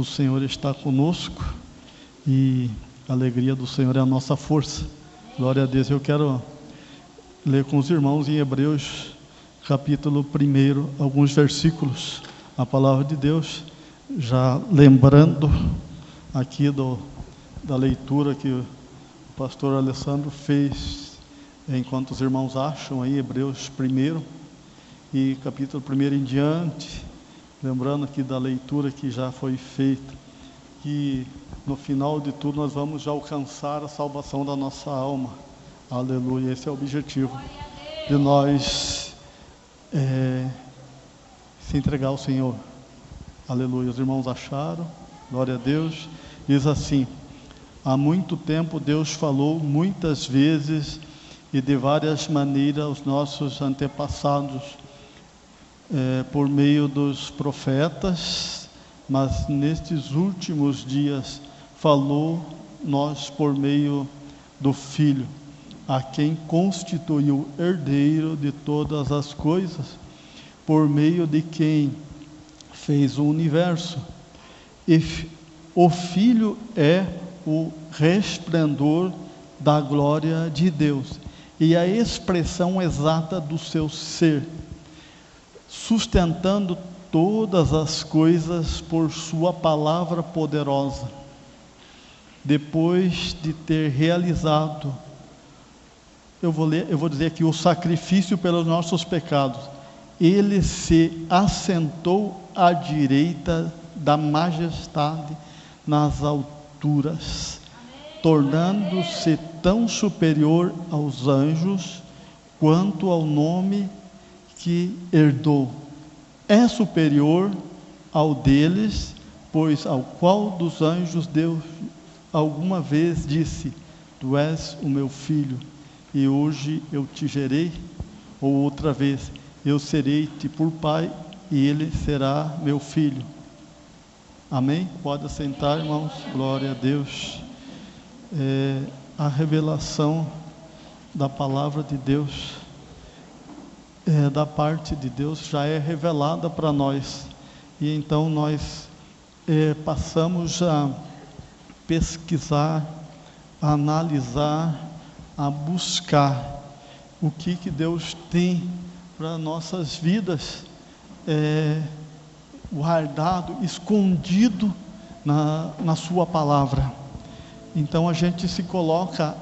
o Senhor está conosco e a alegria do Senhor é a nossa força. Glória a Deus. Eu quero ler com os irmãos em Hebreus, capítulo 1, alguns versículos, a palavra de Deus, já lembrando aqui da leitura que o pastor Alessandro fez, enquanto os irmãos acham aí, Hebreus 1, e capítulo 1 em diante, lembrando aqui da leitura que já foi feita, que no final de tudo nós vamos alcançar a salvação da nossa alma. Aleluia, esse é o objetivo de nós se entregar ao Senhor. Aleluia, os irmãos acharam, glória a Deus. Diz assim: há muito tempo Deus falou muitas vezes e de várias maneiras aos nossos antepassados, por meio dos profetas, mas nestes últimos dias falou nós por meio do Filho, a quem constituiu herdeiro de todas as coisas, por meio de quem fez o universo. E o Filho é o resplendor da glória de Deus e a expressão exata do seu ser, sustentando todas as coisas por sua palavra poderosa. Depois de ter realizado, eu vou dizer aqui, o sacrifício pelos nossos pecados, ele se assentou à direita da majestade nas alturas, tornando-se tão superior aos anjos quanto ao nome que herdou. É superior ao deles, pois ao qual dos anjos Deus alguma vez disse: tu és o meu filho, e hoje eu te gerei. Ou outra vez: eu serei-te por pai, e ele será meu filho. Amém? Pode assentar, irmãos. Glória a Deus. A revelação da palavra de Deus, da parte de Deus, já é revelada para nós, e então nós passamos a pesquisar, a analisar, a buscar o que Deus tem para nossas vidas, guardado, escondido na sua palavra. Então a gente se coloca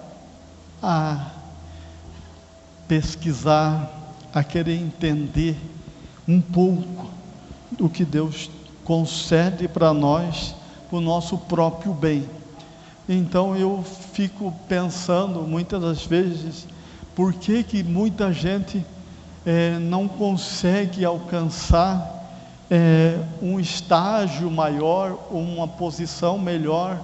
a pesquisar, a querer entender um pouco do que Deus concede para nós, o nosso próprio bem. Então eu fico pensando muitas das vezes, por que muita gente não consegue alcançar um estágio maior, uma posição melhor,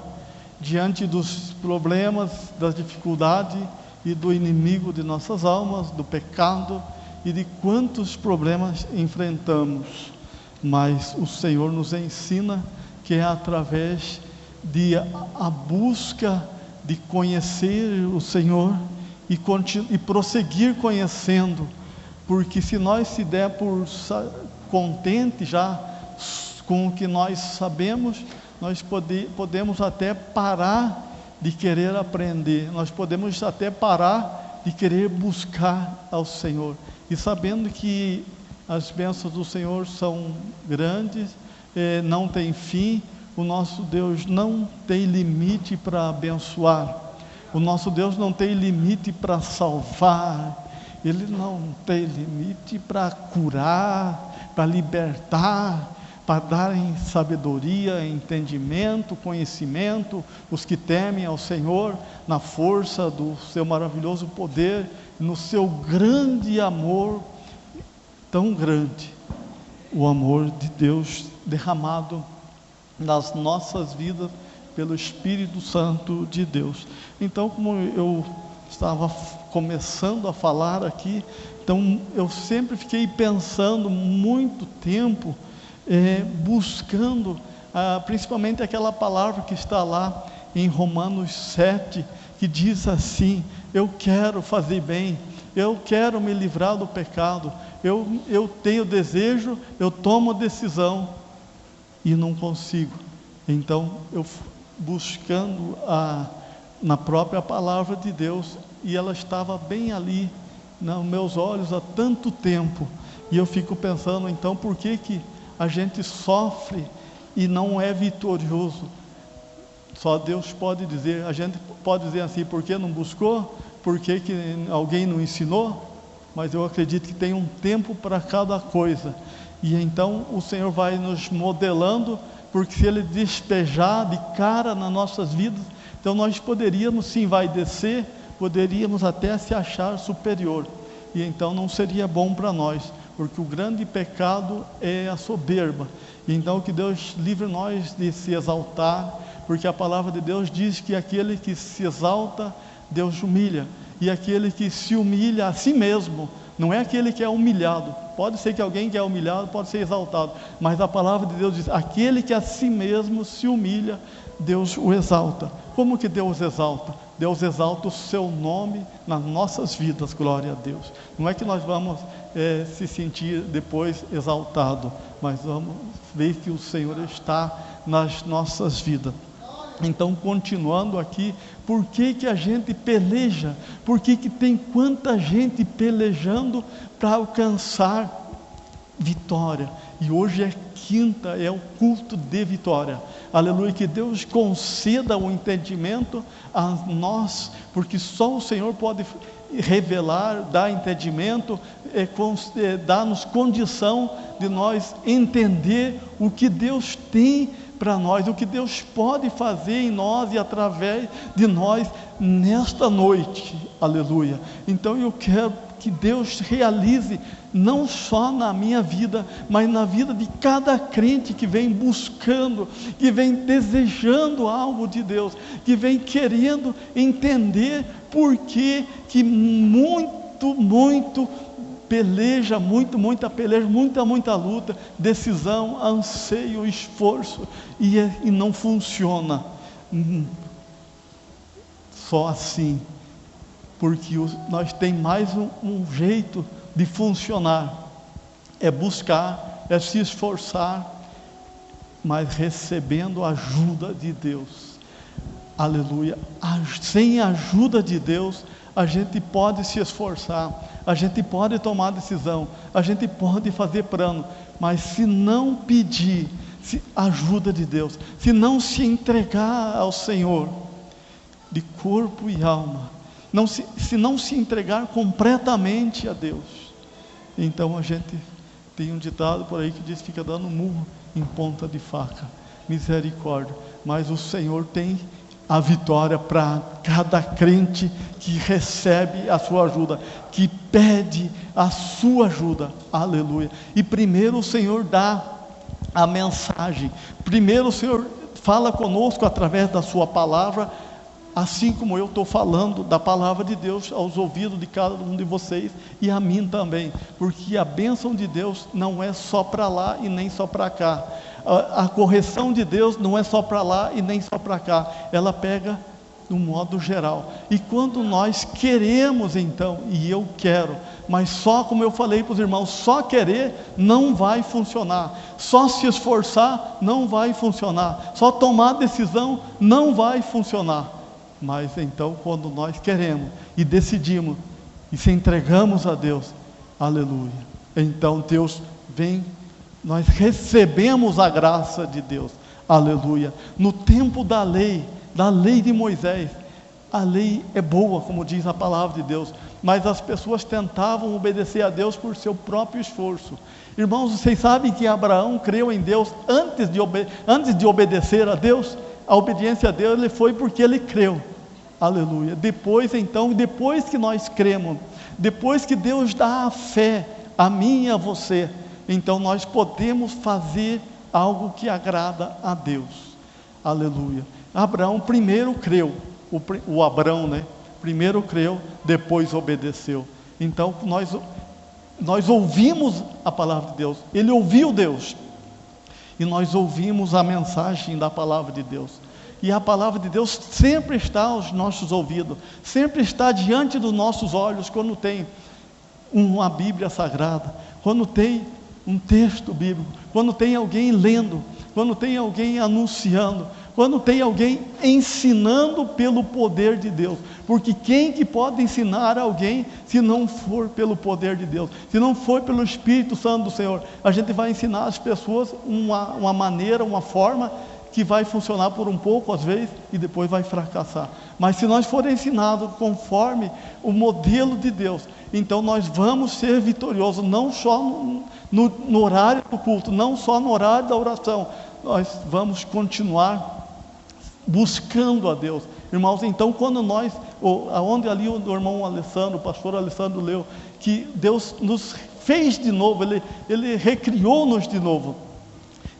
diante dos problemas, das dificuldades e do inimigo de nossas almas, do pecado e de quantos problemas enfrentamos. Mas o Senhor nos ensina que é através de a busca de conhecer o Senhor e prosseguir conhecendo, porque se nós se der por contente já com o que nós sabemos, nós podemos até parar de querer aprender, nós podemos até parar de querer buscar ao Senhor, e sabendo que as bênçãos do Senhor são grandes, não tem fim. O nosso Deus não tem limite para abençoar, o nosso Deus não tem limite para salvar, Ele não tem limite para curar, para libertar, para dar em sabedoria, entendimento, conhecimento, os que temem ao Senhor, na força do seu maravilhoso poder, no seu grande amor, tão grande, o amor de Deus derramado nas nossas vidas pelo Espírito Santo de Deus. Então, como eu estava começando a falar aqui, então eu sempre fiquei pensando muito tempo, buscando, principalmente aquela palavra que está lá em Romanos 7, que diz assim: eu quero fazer bem, eu quero me livrar do pecado, eu tenho desejo, eu tomo decisão, e não consigo. Então, eu buscando na própria palavra de Deus, e ela estava bem ali, nos meus olhos há tanto tempo, e eu fico pensando, então, por que a gente sofre e não é vitorioso? Só Deus pode dizer. A gente pode dizer assim, por que não buscou? Por que alguém não ensinou? Mas eu acredito que tem um tempo para cada coisa, e então o Senhor vai nos modelando, porque se Ele despejar de cara nas nossas vidas, então nós poderíamos sim descer, poderíamos até se achar superior, e então não seria bom para nós, porque o grande pecado é a soberba. E então que Deus livre nós de se exaltar, porque a palavra de Deus diz que aquele que se exalta, Deus humilha, e aquele que se humilha a si mesmo, não é aquele que é humilhado. Pode ser que alguém que é humilhado pode ser exaltado, mas a palavra de Deus diz, aquele que a si mesmo se humilha, Deus o exalta. Como que Deus exalta? Deus exalta o seu nome nas nossas vidas, glória a Deus. Não é que nós vamos se sentir depois exaltado, mas vamos ver que o Senhor está nas nossas vidas. Então, continuando aqui, por que a gente peleja? Por que tem quanta gente pelejando para alcançar vitória? E hoje é quinta, é o culto de vitória. Aleluia, que Deus conceda o entendimento a nós, porque só o Senhor pode revelar, dar entendimento, dar-nos condição de nós entender o que Deus tem para nós, o que Deus pode fazer em nós e através de nós nesta noite, aleluia. Então eu quero que Deus realize não só na minha vida, mas na vida de cada crente que vem buscando, que vem desejando algo de Deus, que vem querendo entender por que muita peleja, muita luta, decisão, anseio, esforço, e não funciona. Só assim, porque nós temos mais um jeito de funcionar, é buscar, é se esforçar, mas recebendo a ajuda de Deus, aleluia. Sem a ajuda de Deus, a gente pode se esforçar, a gente pode tomar decisão, a gente pode fazer plano, mas se não pedir ajuda de Deus, se não se entregar ao Senhor, de corpo e alma, se não se entregar completamente a Deus, então a gente tem um ditado por aí que diz que fica dando murro em ponta de faca, misericórdia, mas o Senhor tem a vitória para cada crente que recebe a sua ajuda, que pede a sua ajuda, aleluia. E primeiro o Senhor dá a mensagem, primeiro o Senhor fala conosco através da sua palavra, assim como eu estou falando da palavra de Deus aos ouvidos de cada um de vocês e a mim também, porque a bênção de Deus não é só para lá e nem só para cá, a correção de Deus não é só para lá e nem só para cá, ela pega no modo geral. E quando nós queremos, então, e eu quero, mas só, como eu falei para os irmãos, só querer não vai funcionar, só se esforçar não vai funcionar, só tomar decisão não vai funcionar. Mas então, quando nós queremos e decidimos e se entregamos a Deus, aleluia, então Deus vem, nós recebemos a graça de Deus, aleluia. No tempo da lei de Moisés, a lei é boa, como diz a palavra de Deus, mas as pessoas tentavam obedecer a Deus por seu próprio esforço. Irmãos, vocês sabem que Abraão creu em Deus antes de obedecer a Deus? A obediência a Deus ele foi porque ele creu, aleluia. Depois que nós cremos, depois que Deus dá a fé a mim e a você, então nós podemos fazer algo que agrada a Deus, aleluia. Abraão primeiro creu, o Abrão, né? Primeiro creu, depois obedeceu. Então nós ouvimos a palavra de Deus, ele ouviu Deus, e nós ouvimos a mensagem da palavra de Deus, e a palavra de Deus sempre está aos nossos ouvidos, sempre está diante dos nossos olhos, quando tem uma Bíblia Sagrada, quando tem um texto bíblico, quando tem alguém lendo, quando tem alguém anunciando, quando tem alguém ensinando pelo poder de Deus. Porque quem que pode ensinar alguém se não for pelo poder de Deus? Se não for pelo Espírito Santo do Senhor? A gente vai ensinar as pessoas uma maneira, uma forma que vai funcionar por um pouco às vezes e depois vai fracassar. Mas se nós forem ensinados conforme o modelo de Deus, então nós vamos ser vitoriosos, não só no horário do culto, não só no horário da oração. Nós vamos continuar buscando a Deus. Irmãos, então quando nós, aonde ali o irmão Alessandro, o pastor Alessandro leu, que Deus nos fez de novo, Ele recriou-nos de novo.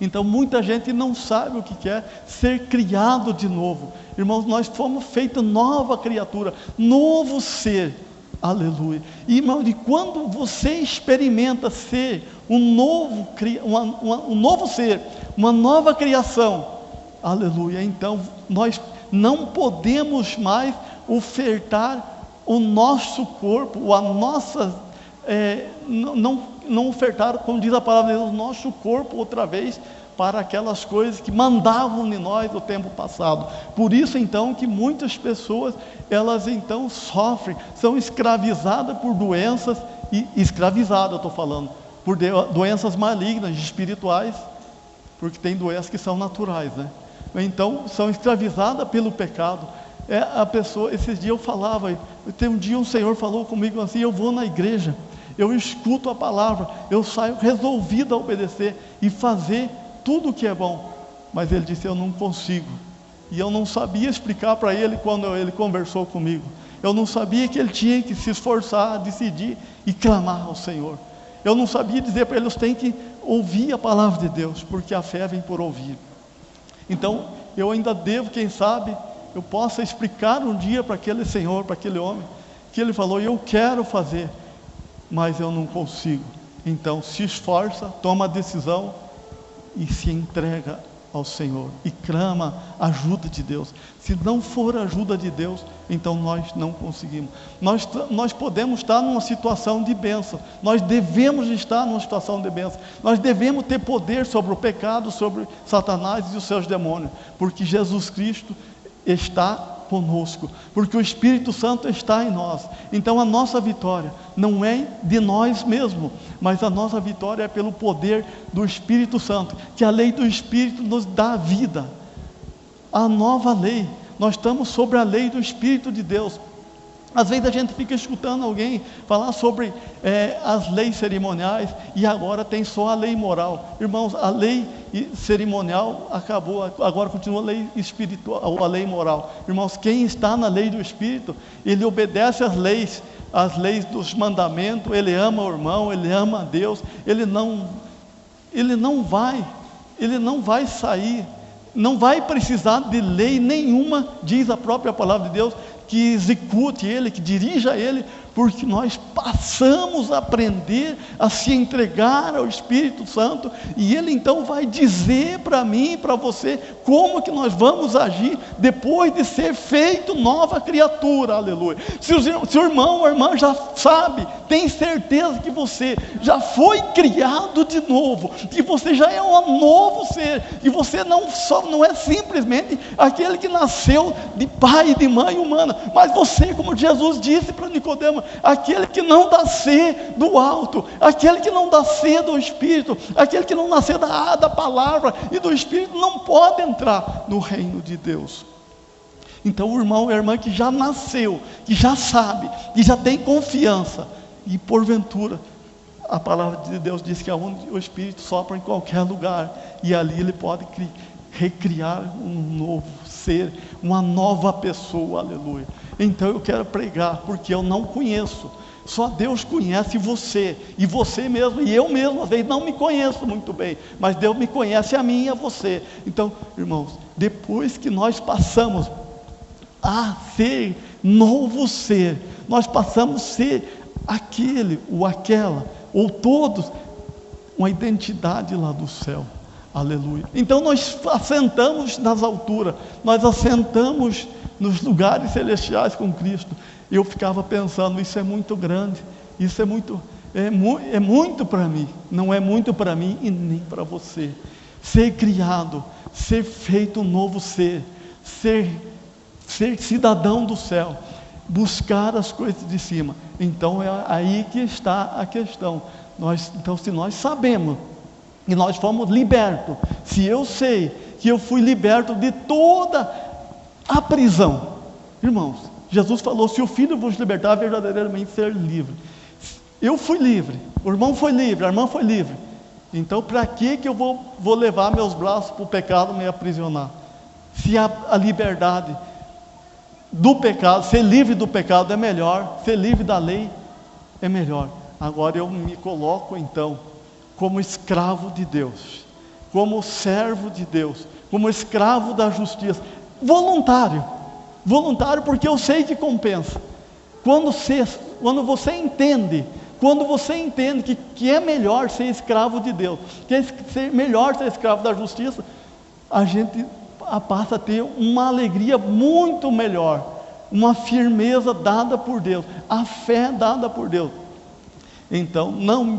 Então muita gente não sabe o que é ser criado de novo. Irmãos, nós fomos feitos nova criatura, novo ser. Aleluia. E irmão, e quando você experimenta ser um novo ser, uma nova criação, aleluia, então nós não podemos mais ofertar o nosso corpo, a nossa, não ofertar, como diz a palavra de Deus, o nosso corpo outra vez para aquelas coisas que mandavam em nós no tempo passado. Por isso então que muitas pessoas, elas então sofrem, são escravizadas por doenças, eu estou falando, por doenças malignas, espirituais, porque tem doenças que são naturais, né? Então são escravizadas pelo pecado. A pessoa, esses dias eu falava, tem um dia um Senhor falou comigo assim, eu vou na igreja, eu escuto a palavra, eu saio resolvido a obedecer e fazer tudo o que é bom, mas ele disse, eu não consigo, e eu não sabia explicar para ele quando ele conversou comigo, eu não sabia que ele tinha que se esforçar, decidir e clamar ao Senhor, eu não sabia dizer para ele, você tem que ouvir a palavra de Deus, porque a fé vem por ouvir. Então, eu ainda devo, quem sabe, eu possa explicar um dia para aquele senhor, para aquele homem, que ele falou, eu quero fazer, mas eu não consigo. Então, se esforça, toma a decisão e se entrega ao Senhor e clama a ajuda de Deus. Se não for a ajuda de Deus, então nós não conseguimos. Nós podemos estar numa situação de bênção, nós devemos estar numa situação de bênção, nós devemos ter poder sobre o pecado, sobre Satanás e os seus demônios, porque Jesus Cristo está conosco, porque o Espírito Santo está em nós. Então a nossa vitória não é de nós mesmos, mas a nossa vitória é pelo poder do Espírito Santo, que a lei do Espírito nos dá vida, a nova lei. Nós estamos sobre a lei do Espírito de Deus. Às vezes a gente fica escutando alguém falar sobre as leis cerimoniais e agora tem só a lei moral. Irmãos, a lei cerimonial acabou, agora continua a lei espiritual, a lei moral. Irmãos, quem está na lei do Espírito, ele obedece às leis dos mandamentos, ele ama o irmão, ele ama a Deus, ele não vai sair, não vai precisar de lei nenhuma, diz a própria palavra de Deus, que execute ele, que dirija ele, porque nós passamos a aprender a se entregar ao Espírito Santo, e ele então vai dizer para mim e para você, como que nós vamos agir, depois de ser feito nova criatura, aleluia. Se o irmão ou a irmã já sabe, tem certeza que você já foi criado de novo, que você já é um novo ser, que você não é simplesmente aquele que nasceu de pai e de mãe humana, mas você, como Jesus disse para Nicodemo, aquele que não nascer do alto, aquele que não nascer do Espírito, aquele que não nascer da palavra e do Espírito, não pode entrar no reino de Deus. Então o irmão e a irmã que já nasceu, que já sabe, que já tem confiança, e porventura a palavra de Deus diz que aonde o Espírito sopra em qualquer lugar, e ali ele pode recriar um novo ser, uma nova pessoa, aleluia. Então eu quero pregar, porque eu não conheço, só Deus conhece você, e você mesmo, e eu mesmo às vezes não me conheço muito bem, mas Deus me conhece a mim e a você. Então, irmãos, depois que nós passamos a ser novo ser, nós passamos a ser aquele, ou aquela, ou todos, uma identidade lá do céu, aleluia. Então nós assentamos nas alturas, nós assentamos nos lugares celestiais com Cristo. Eu ficava pensando, isso é muito grande, isso é muito para mim, não é muito para mim e nem para você. ser criado, ser feito um novo ser cidadão do céu, buscar as coisas de cima. Então é aí que está a questão. Então, se nós sabemos e nós fomos libertos, se eu sei que eu fui liberto de toda a prisão, irmãos, Jesus falou: se o Filho vos libertar, verdadeiramente ser livre. Eu fui livre, o irmão foi livre, a irmã foi livre. Então para que eu vou levar meus braços para o pecado me aprisionar? Se a liberdade do pecado, ser livre do pecado é melhor, ser livre da lei é melhor. Agora eu me coloco então como escravo de Deus, como servo de Deus, como escravo da justiça, voluntário, porque eu sei que compensa. Quando você entende que é melhor ser escravo de Deus, que é melhor ser escravo da justiça, a gente passa a ter uma alegria muito melhor, uma firmeza dada por Deus, a fé dada por Deus. Então não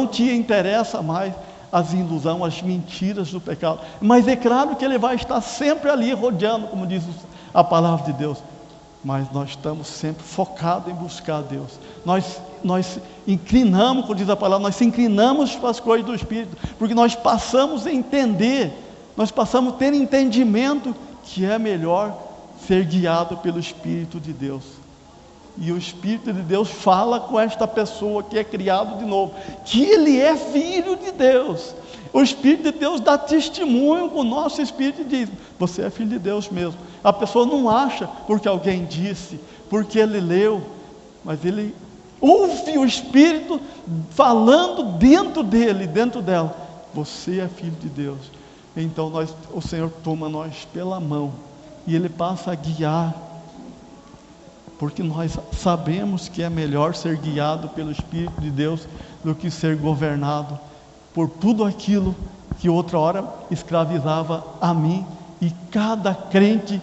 te interessa mais as ilusões, as mentiras do pecado, mas é claro que ele vai estar sempre ali rodeando, como diz a palavra de Deus, mas nós estamos sempre focados em buscar a Deus. Nós inclinamos, como diz a palavra, nós se inclinamos para as coisas do Espírito, porque nós passamos a entender, nós passamos a ter entendimento que é melhor ser guiado pelo Espírito de Deus. E o Espírito de Deus fala com esta pessoa que é criado de novo, que ele é filho de Deus. O Espírito de Deus dá testemunho com o nosso Espírito e diz: você é filho de Deus mesmo. A pessoa não acha porque alguém disse, porque ele leu, mas ele ouve o Espírito falando dentro dele, dentro dela: você é filho de Deus. Então o Senhor toma nós pela mão e Ele passa a guiar, porque nós sabemos que é melhor ser guiado pelo Espírito de Deus do que ser governado por tudo aquilo que outra hora escravizava a mim e cada crente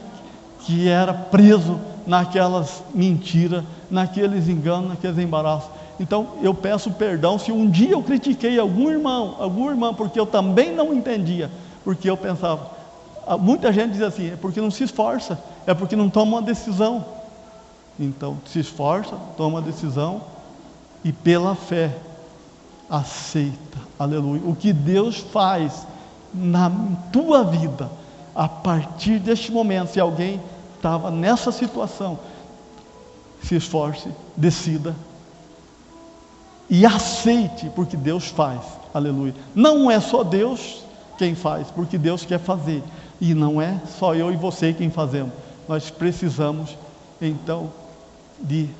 que era preso naquelas mentiras, naqueles enganos, naqueles embaraços. Então eu peço perdão se um dia eu critiquei alguma irmã, porque eu também não entendia, porque eu pensava, muita gente diz assim: é porque não se esforça, é porque não toma uma decisão. Então se esforça, toma uma decisão e pela fé aceita, aleluia, o que Deus faz na tua vida. A partir deste momento, se alguém estava nessa situação, se esforce, decida e aceite, porque Deus faz, aleluia. Não é só Deus quem faz, porque Deus quer fazer, e não é só eu e você quem fazemos. Nós precisamos então de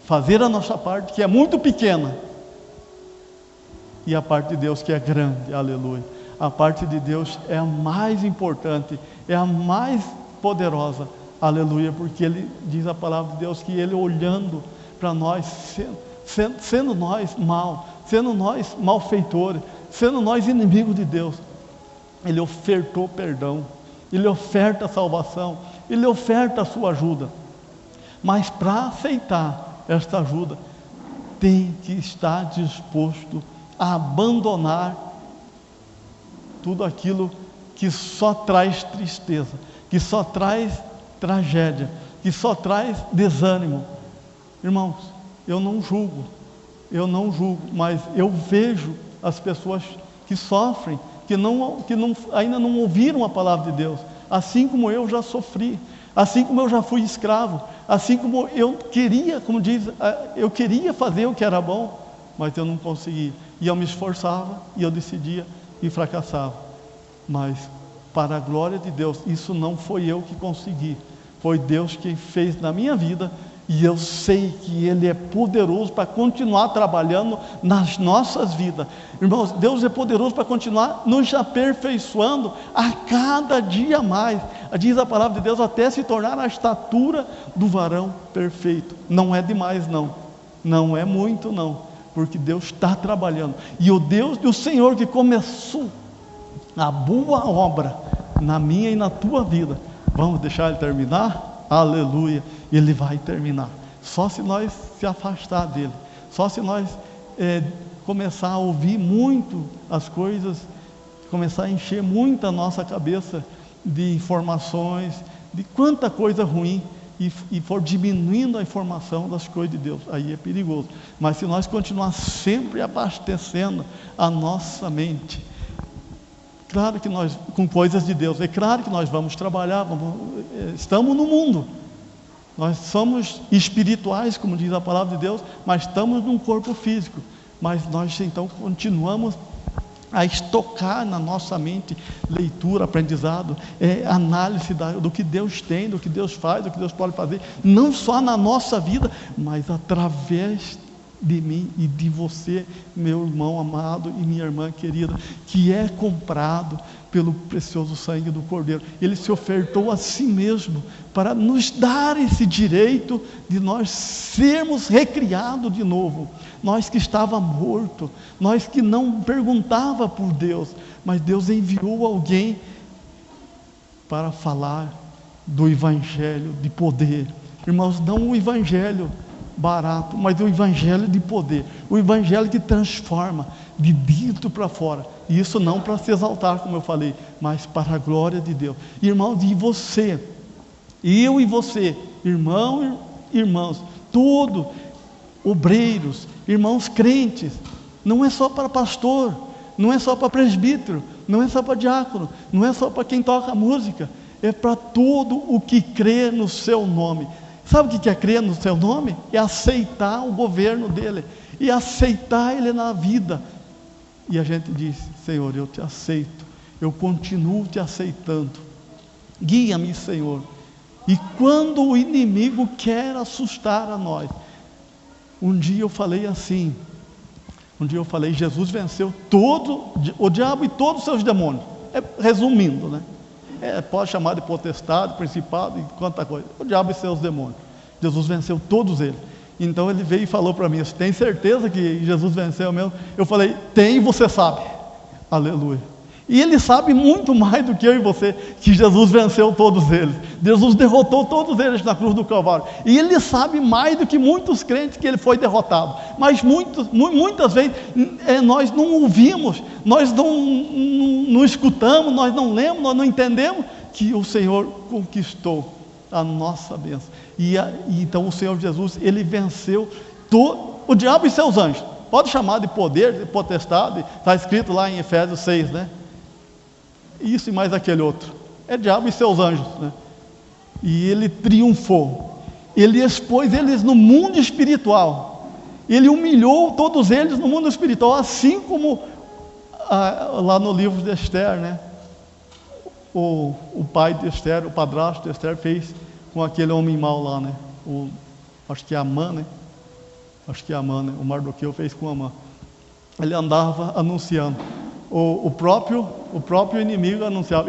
fazer a nossa parte, que é muito pequena, e a parte de Deus que é grande, aleluia. A parte de Deus é a mais importante, é a mais poderosa, aleluia, porque Ele diz a palavra de Deus que Ele olhando para nós, sendo nós malfeitores, sendo nós inimigos de Deus, Ele ofertou perdão, Ele oferta salvação, Ele oferta a sua ajuda. Mas para aceitar esta ajuda, tem que estar disposto a abandonar tudo aquilo que só traz tristeza, que só traz tragédia, que só traz desânimo. Irmãos, eu não julgo, mas eu vejo as pessoas que sofrem, que ainda não ouviram a palavra de Deus, assim como eu já sofri, assim como eu já fui escravo, assim como eu queria, como diz, eu queria fazer o que era bom, mas eu não conseguia, e eu me esforçava, e eu decidia, e fracassava. Mas para a glória de Deus, isso não foi eu que consegui, foi Deus quem fez na minha vida, e eu sei que Ele é poderoso para continuar trabalhando nas nossas vidas. Irmãos, Deus é poderoso para continuar nos aperfeiçoando a cada dia mais. Diz a palavra de Deus, até se tornar a estatura do varão perfeito. Não é demais não é muito não, porque Deus está trabalhando, e o Senhor que começou a boa obra na minha e na tua vida, vamos deixar Ele terminar? Aleluia, Ele vai terminar, só se nós se afastar dEle, só se nós começar a ouvir muito as coisas começar a encher muito a nossa cabeça de informações, de quanta coisa ruim, e for diminuindo a informação das coisas de Deus, aí é perigoso. Mas se nós continuar sempre abastecendo a nossa mente, claro que nós, com coisas de Deus, é claro que nós vamos trabalhar, estamos no mundo, nós somos espirituais, como diz a palavra de Deus, mas estamos num corpo físico, mas nós então continuamos a estocar na nossa mente leitura, aprendizado, análise do que Deus tem, do que Deus faz, do que Deus pode fazer, não só na nossa vida, mas através de mim e de você, meu irmão amado e minha irmã querida, que é comprado pelo precioso sangue do Cordeiro. Ele se ofertou a si mesmo para nos dar esse direito de nós sermos recriados de novo. Nós que estávamos mortos, nós que não perguntava por Deus, mas Deus enviou alguém para falar do Evangelho de poder. Irmãos, não o Evangelho barato, mas o Evangelho de poder, o Evangelho que transforma de dentro para fora, e isso não para se exaltar, como eu falei, mas para a glória de Deus. Irmãos, e você, eu e você, irmãos, todos, obreiros, irmãos crentes, não é só para pastor, não é só para presbítero, não é só para diácono, não é só para quem toca música, é para todo o que crê no seu nome. Sabe o que é crer no seu nome? É aceitar o governo dele, e aceitar ele na vida. E a gente diz: Senhor, eu te aceito, eu continuo te aceitando, guia-me, Senhor. E quando o inimigo quer assustar a nós, um dia eu falei assim, Jesus venceu o diabo e todos os seus demônios, resumindo, né? Pode chamar de potestade, principado e quanta coisa, o diabo e seus demônios, Jesus venceu todos eles. Então ele veio e falou para mim: você tem certeza que Jesus venceu mesmo? Eu falei: tem, você sabe. Aleluia. E ele sabe muito mais do que eu e você, que Jesus venceu todos eles, Jesus derrotou todos eles na cruz do Calvário, e ele sabe mais do que muitos crentes que ele foi derrotado, mas muitas vezes nós não ouvimos, nós não escutamos, nós não lemos, nós não entendemos que o Senhor conquistou a nossa bênção, e então o Senhor Jesus, ele venceu o diabo e seus anjos, pode chamar de poder, de potestade, está escrito lá em Efésios 6, né? Isso e mais aquele outro, é diabo e seus anjos, né? E ele triunfou, ele expôs eles no mundo espiritual, ele humilhou todos eles no mundo espiritual, assim como lá no livro de Esther, né? O pai de Esther, o padrasto de Esther fez com aquele homem mau lá, né? Acho que é Amã, né? O Mardoqueu fez com Amã. Ele andava anunciando, o próprio inimigo anunciava: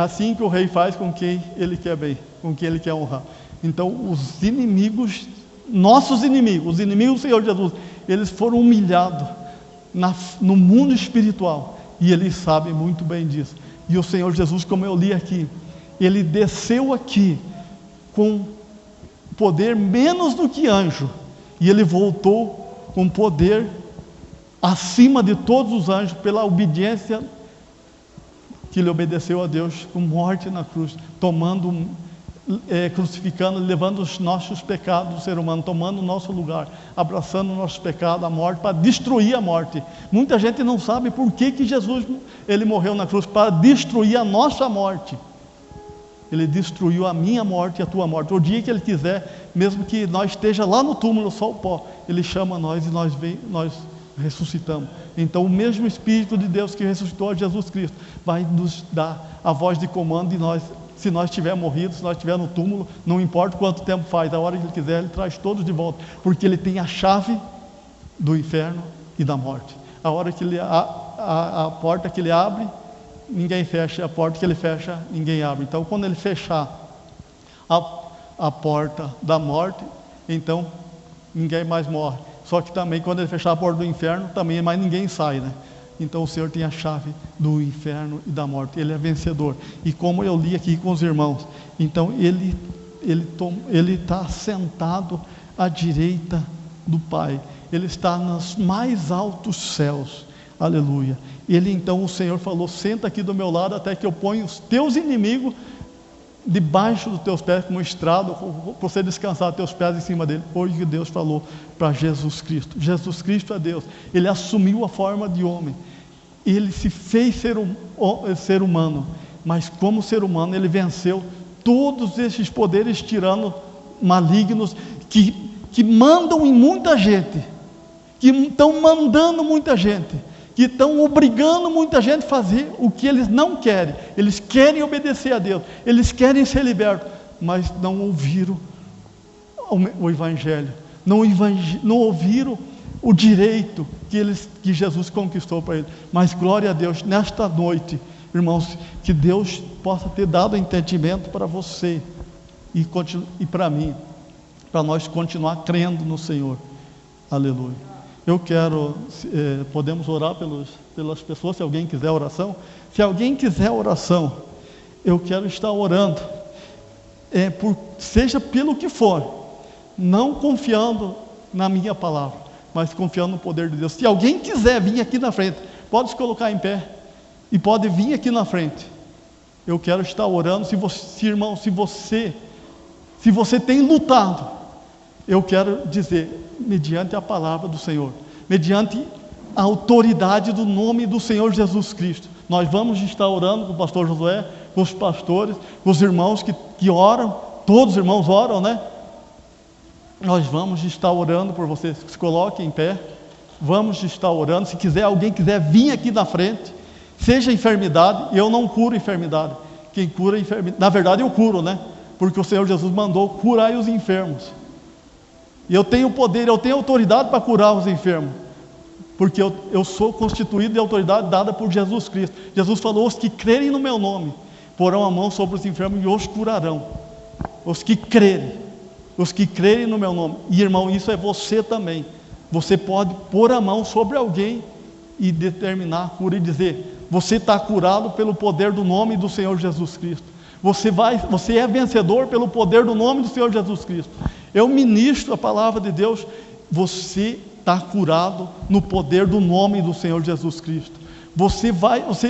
assim que o rei faz com quem ele quer bem, com quem ele quer honrar. Então os inimigos, nossos inimigos, os inimigos do Senhor Jesus, eles foram humilhados no mundo espiritual, e eles sabem muito bem disso. E o Senhor Jesus, como eu li aqui, ele desceu aqui com poder menos do que anjo, e ele voltou com poder acima de todos os anjos, pela obediência que ele obedeceu a Deus, com morte na cruz, crucificando, levando os nossos pecados do ser humano, tomando o nosso lugar, abraçando o nosso pecado, a morte, para destruir a morte. Muita gente não sabe por que Jesus ele morreu na cruz, para destruir a nossa morte. Ele destruiu a minha morte e a tua morte. O dia que ele quiser, mesmo que nós esteja lá no túmulo, só o pó, ele chama nós e nós ressuscitamos. Então o mesmo Espírito de Deus que ressuscitou a Jesus Cristo vai nos dar a voz de comando, e nós, se nós tivermos morrido, se nós estivermos no túmulo, não importa quanto tempo faz, a hora que ele quiser, ele traz todos de volta, porque ele tem a chave do inferno e da morte. A hora que ele a porta que ele abre, ninguém fecha, a porta que ele fecha, ninguém abre. Então quando ele fechar a porta da morte, então ninguém mais morre. Só que também quando ele fechar a porta do inferno, também mais ninguém sai, né? Então o Senhor tem a chave do inferno e da morte, ele é vencedor. E como eu li aqui com os irmãos, então ele está sentado à direita do Pai, ele está nos mais altos céus, Aleluia. Ele então, o Senhor falou: senta aqui do meu lado até que eu ponha os teus inimigos debaixo dos teus pés, como estrado, para você descansar teus pés em cima dele. Foi o que Deus falou para Jesus Cristo. Jesus Cristo é Deus. Ele assumiu a forma de homem. Ele se fez ser humano, mas como ser humano ele venceu todos esses poderes tiranos malignos que mandam em muita gente, que estão mandando muita gente, que estão obrigando muita gente a fazer o que eles não querem. Eles querem obedecer a Deus, eles querem ser libertos, mas não ouviram o Evangelho, não ouviram o direito que Jesus conquistou para eles. Mas glória a Deus, nesta noite, irmãos, que Deus possa ter dado entendimento para você e para mim, para nós continuar crendo no Senhor. Aleluia. Eu quero, podemos orar pelas pessoas, se alguém quiser oração. Se alguém quiser oração, eu quero estar orando, seja pelo que for, não confiando na minha palavra, mas confiando no poder de Deus. Se alguém quiser vir aqui na frente, pode se colocar em pé, e pode vir aqui na frente. Eu quero estar orando. Irmão, se você tem lutado, eu quero dizer, mediante a palavra do Senhor, mediante a autoridade do nome do Senhor Jesus Cristo, nós vamos estar orando com o pastor Josué, com os pastores, com os irmãos que oram. Todos os irmãos oram, né? Nós vamos estar orando por você. Se coloque em pé. Vamos estar orando. Se alguém quiser vir aqui na frente, seja enfermidade, eu não curo enfermidade. Quem cura enfermidade, na verdade eu curo, né? Porque o Senhor Jesus mandou curar os enfermos. E eu tenho poder, eu tenho autoridade para curar os enfermos, porque eu sou constituído de autoridade dada por Jesus Cristo. Jesus falou: os que crerem no meu nome porão a mão sobre os enfermos e os curarão. Os que crerem no meu nome. E irmão, isso é você também. Você pode pôr a mão sobre alguém e determinar a cura e dizer: você está curado pelo poder do nome do Senhor Jesus Cristo. Você é vencedor pelo poder do nome do Senhor Jesus Cristo. Eu ministro a palavra de Deus. Você está curado no poder do nome do Senhor Jesus Cristo. Você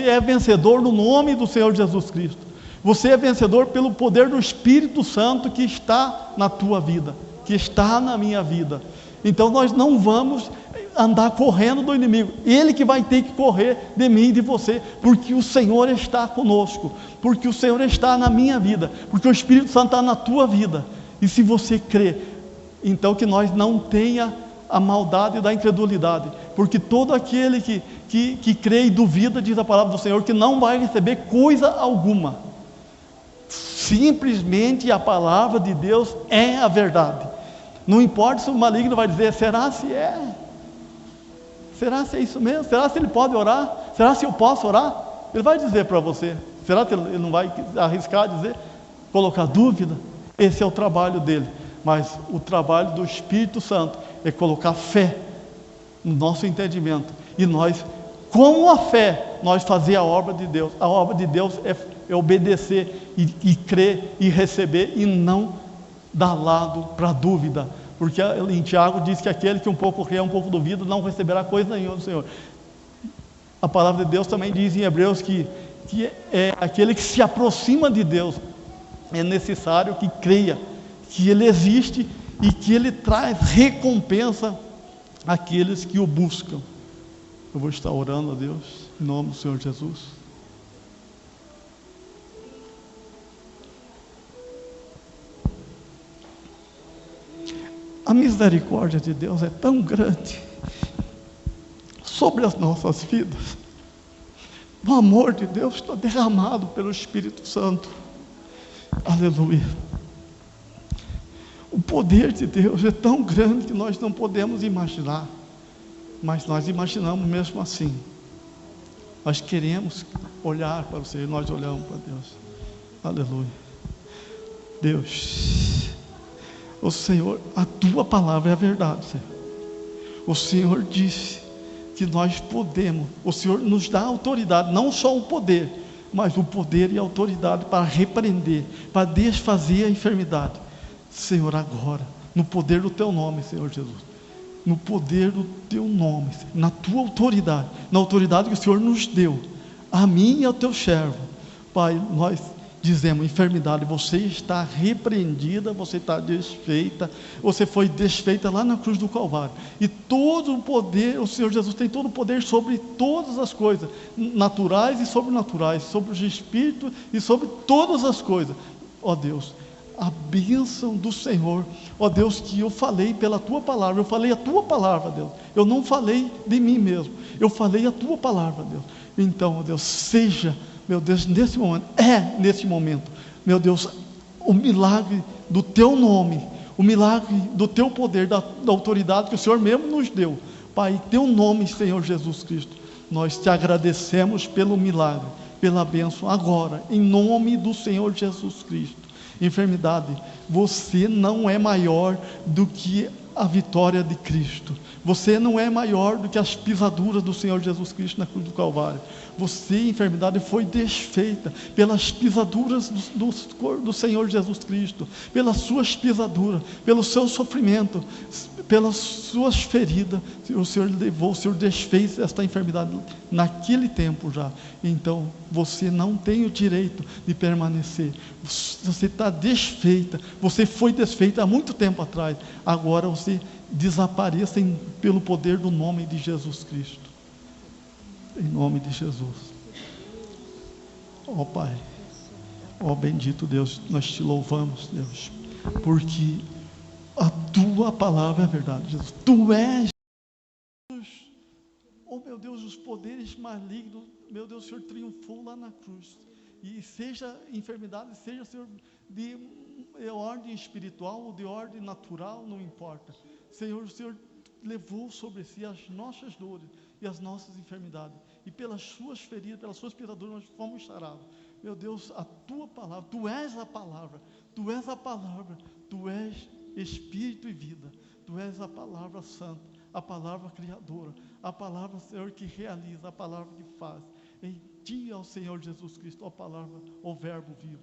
é vencedor no nome do Senhor Jesus Cristo. Você é vencedor pelo poder do Espírito Santo que está na tua vida, que está na minha vida. Então nós não vamos andar correndo do inimigo. Ele que vai ter que correr de mim e de você, porque o Senhor está conosco, porque o Senhor está na minha vida, porque o Espírito Santo está na tua vida. E se você crê, então que nós não tenha a maldade da incredulidade, porque todo aquele que crê e duvida, diz a palavra do Senhor, que não vai receber coisa alguma. Simplesmente a palavra de Deus é a verdade. Não importa se o maligno vai dizer: será se é? Será se é isso mesmo? Será se ele pode orar? Será se eu posso orar? Ele vai dizer para você. Será que ele não vai arriscar dizer? Colocar dúvida? Esse é o trabalho dele. Mas o trabalho do Espírito Santo é colocar fé no nosso entendimento. E nós, com a fé, nós fazer a obra de Deus. A obra de Deus é obedecer e crer e receber, e não dar lado para a dúvida. Porque em Tiago diz que aquele que um pouco crê, um pouco duvida, não receberá coisa nenhuma do Senhor. A palavra de Deus também diz em Hebreus que é aquele que se aproxima de Deus, é necessário que creia que Ele existe e que Ele traz recompensa àqueles que o buscam. Eu vou estar orando a Deus em nome do Senhor Jesus. A misericórdia de Deus é tão grande sobre as nossas vidas. O amor de Deus está derramado pelo Espírito Santo. Aleluia. O poder de Deus é tão grande que nós não podemos imaginar, mas nós imaginamos mesmo assim. Nós queremos olhar para o Senhor, nós olhamos para Deus. Aleluia. Deus, o Senhor, a tua palavra é a verdade, Senhor. O Senhor disse que nós podemos, o Senhor nos dá autoridade, não só o poder, mas o poder e a autoridade para repreender, para desfazer a enfermidade. Senhor, agora, no poder do teu nome, Senhor Jesus, no poder do teu nome, na tua autoridade, na autoridade que o Senhor nos deu, a mim e ao teu servo, Pai, nós dizemos: enfermidade, você está repreendida, você está desfeita, você foi desfeita lá na cruz do Calvário, e todo o poder, o Senhor Jesus tem todo o poder sobre todas as coisas, naturais e sobrenaturais, sobre os espíritos e sobre todas as coisas. Ó Deus, a bênção do Senhor, ó Deus, que eu falei pela tua palavra, eu falei a tua palavra, Deus, eu não falei de mim mesmo, eu falei a tua palavra, Deus. Então, ó Deus, seja, meu Deus, nesse momento, meu Deus, o milagre do teu nome, o milagre do teu poder, da autoridade que o Senhor mesmo nos deu, Pai, teu nome, Senhor Jesus Cristo, nós te agradecemos pelo milagre, pela bênção agora, em nome do Senhor Jesus Cristo. Enfermidade, você não é maior do que a vitória de Cristo, você não é maior do que as pisaduras do Senhor Jesus Cristo na cruz do Calvário. Você, enfermidade, foi desfeita pelas pisaduras do Senhor Jesus Cristo, pelas suas pisaduras, pelo seu sofrimento, pelas suas feridas. O Senhor levou, o Senhor desfez esta enfermidade naquele tempo já. Então você não tem o direito de permanecer, você está desfeita, você foi desfeita há muito tempo atrás, agora você desapareça pelo poder do nome de Jesus Cristo, em nome de Jesus. Ó Pai, ó bendito Deus, nós te louvamos, Deus, porque a tua palavra é verdade, Jesus. Tu és Jesus. Oh meu Deus, os poderes malignos, meu Deus, o Senhor triunfou lá na cruz. E seja enfermidade, seja, Senhor, de ordem espiritual ou de ordem natural, não importa. Senhor, o Senhor levou sobre si as nossas dores e as nossas enfermidades. E pelas suas feridas, pelas suas pisaduras, nós fomos sarados. Meu Deus, a tua palavra, tu és a palavra, tu és a palavra, tu és Espírito e vida, tu és a palavra santa, a palavra criadora, a palavra, Senhor, que realiza, a palavra que faz. Em ti, ó Senhor Jesus Cristo, ó palavra, ó verbo vivo.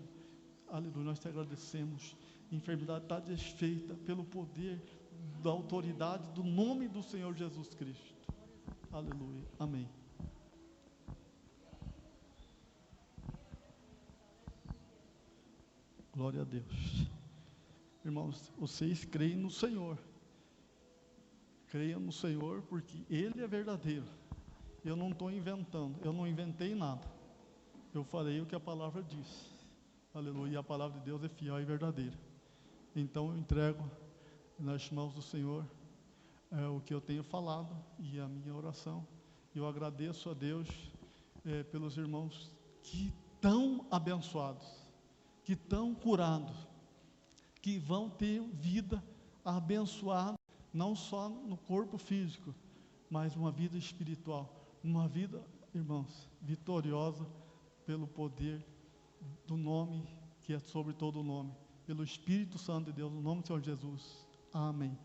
Aleluia, nós te agradecemos. A enfermidade está desfeita pelo poder da autoridade do nome do Senhor Jesus Cristo. Aleluia, amém. Glória a Deus. Irmãos, vocês creem no Senhor. Creiam no Senhor, porque Ele é verdadeiro. Eu não estou inventando, eu não inventei nada. Eu falei o que a palavra diz. Aleluia, e a palavra de Deus é fiel e verdadeira. Então eu entrego nas mãos do Senhor o que eu tenho falado e a minha oração. Eu agradeço a Deus pelos irmãos que estão abençoados, que estão curados, que vão ter vida abençoada, não só no corpo físico, mas uma vida espiritual, uma vida, irmãos, vitoriosa pelo poder do nome que é sobre todo o nome, pelo Espírito Santo de Deus, no nome do Senhor Jesus. Amém.